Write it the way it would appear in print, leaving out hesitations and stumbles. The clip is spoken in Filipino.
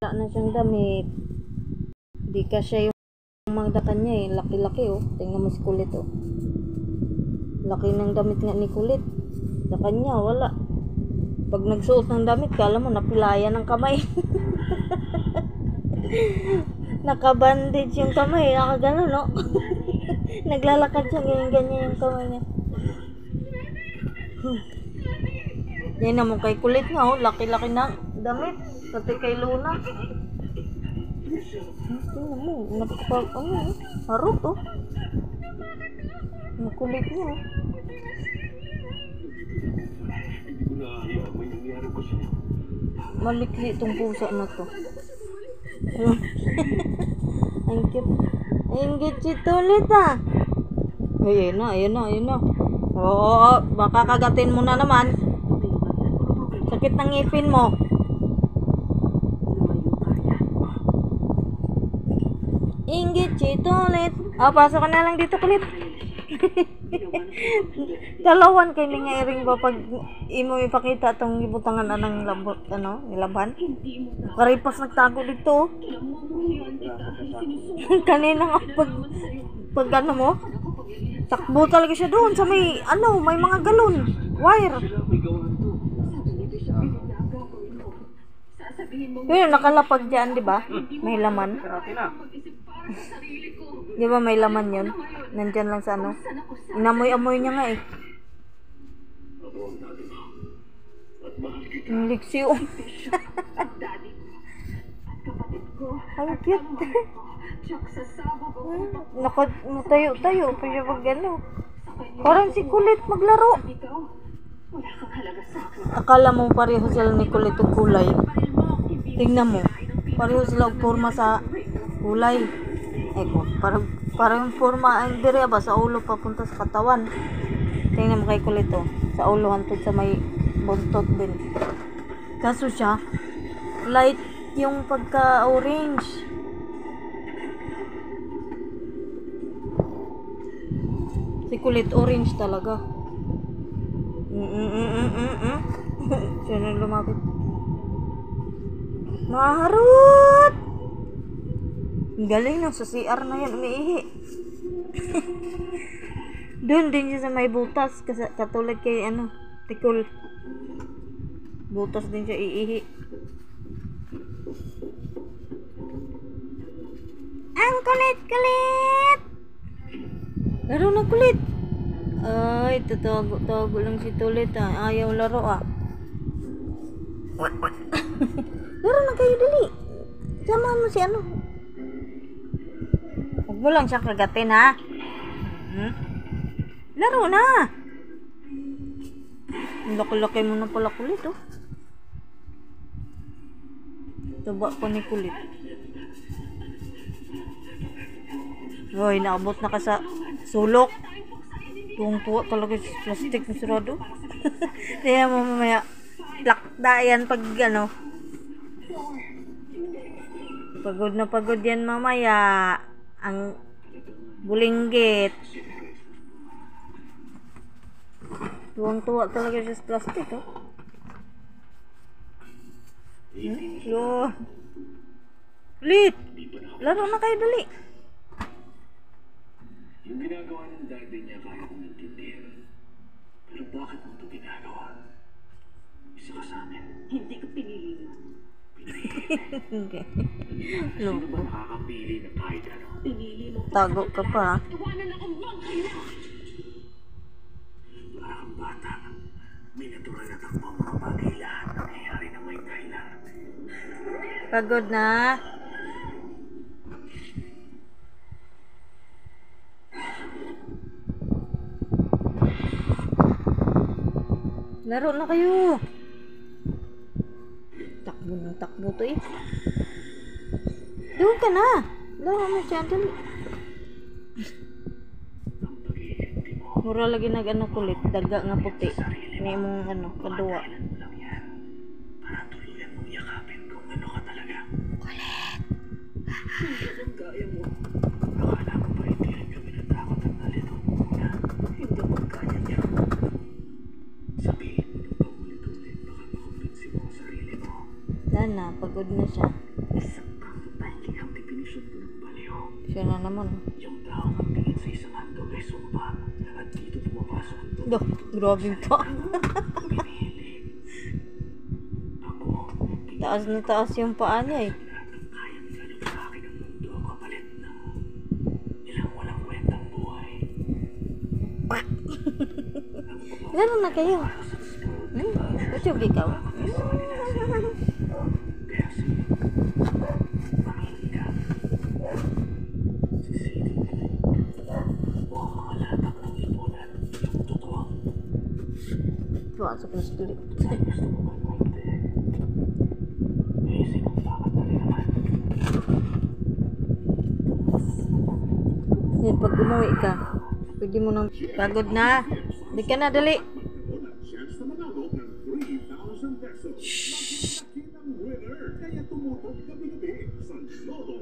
Wala na siyang damit. Di ka siya yung magdakan niya eh. Laki-laki oh. Tingnan mo si Kulit oh. Laki ng damit nga ni Kulit. Sa kanya wala. Pag nagsuot ng damit, kala mo napilayan ng kamay. Nakabandage yung kamay. Nakagano no? Naglalakad siya ganyan-ganyan yung kamay niya. Yan naman kay Kulit nga oh. Laki-laki ng damit. Pati kay Luna. Tingnan mo. Napakapag ano eh. Harot oh. Ang kulit niya oh. Malikli itong pusa na to. Ang cute. Ang cute ulit ah. Ayun na. Oo, baka kagatin mo na naman. Sakit ng ngipin mo. Inggit chito ulit. Pasok ka na lang dito Kulit. Dalawan kay nga iring ba pag imo ipakita tong gibutangan anang labot nilaban. Karipas nagtago dito. Kanina nga pag ano mo, takbo talaga siya doon sa may may mga galon, wire. Pero nakalapag diyan, di ba? May laman. Di ba may laman yun? Nandyan lang sa ano. Inamoy-amoy niya nga eh. Ang liksi oh. Ang cute. Tayo pa siya pag ano. Parang si Kulit maglaro. Akala mo pareho sila ni Kulit ang kulay. Tingnan mo. Pareho sila ang forma sa kulay. Parang forma ang dire ba sa ulo papunta sa katawan. Tingnan mo kay Kulit oh. Sa ulo hantod sa may buntot din. Kaso siya light yung pagka-orange. Si Kulit orange talaga. Siya na lumapit. Maharot! Galing na sa CR na yan, umiihi. Doon din siya sa may butas. Katulad kay Tikul. Butas din siya iihi. Ang kulit! Laro na Kulit. Ay, tatago lang si Tulit ah. Ayaw laro ah. Laro na kayo dali. Samahan mo si Huwag mo lang siya kagatin ha. Laro na. Laki-laki mo na pala Kulit oh. Taba pa ni Kulit. Hoy, naabot na ka sa sulok. Tuwang-tuwa talaga sa plastic na sarado. Tingnan mo mamaya. Plakda yan pag Pagod na pagod yan mamaya. Ang bulinggit. Tuwang-tuwa talaga siya sa plastic oh. Kulit! Laro na kayo dali. Yung ginagawa ng daddy niya kaya kong intindihan. Pero bakit mo ito ginagawa? Isa ka sa amin. Hindi ko pinili mo. Okay. Sino ba nakakapili na kahit ano? Pinili mo. Tago ka pa. Tuwanan akong bangkay na. Para kang bata. May natural na takbang mga bagay lahat nangyayari na may dahilan. Pagod na. Laro na kayo. Takbo to eh. Doon ka na. Laro mo siya. Dali. Mura lagi Kulit. Daga nga puti. May mong kadua. Para tuluyan mong yakapin kung ano ka talaga. Kulit. Ang kaya mo. Akala ko pa hindi rin kami natakot at nalito muna. Hindi mo kaya niya. Sabihin mo na paulit-ulit baka makumbinsi mo ang sarili mo. Sana, pag Pagod na siya. Isa pang balik ang definisyon ko ng baliw. Siya na naman. Yung taong ang tingin sa isang handog ay sumpa at dito pumapasok ang Do, grabe pa. pinili. Ako, Taas na taas yung paa niya eh. lahat ng kayang galing sa akin ang mundo kapalit na ilang walang kwentang buhay. Laro na kayo. Kutub ikaw. Kaya sige, makinig ka. Sisiling ka. O ang mga latak ng lipunan, yung totoo. Pasok na sa tulit. Gusto mo ba konti? Eh, sinagpapatali naman. Yan, pag umuwi ka, pwede mo nang pagod na. Di ka na, dali. Chance na manalo ng 3,000 pesos. Magiging ng winner. Kaya tumutok gabi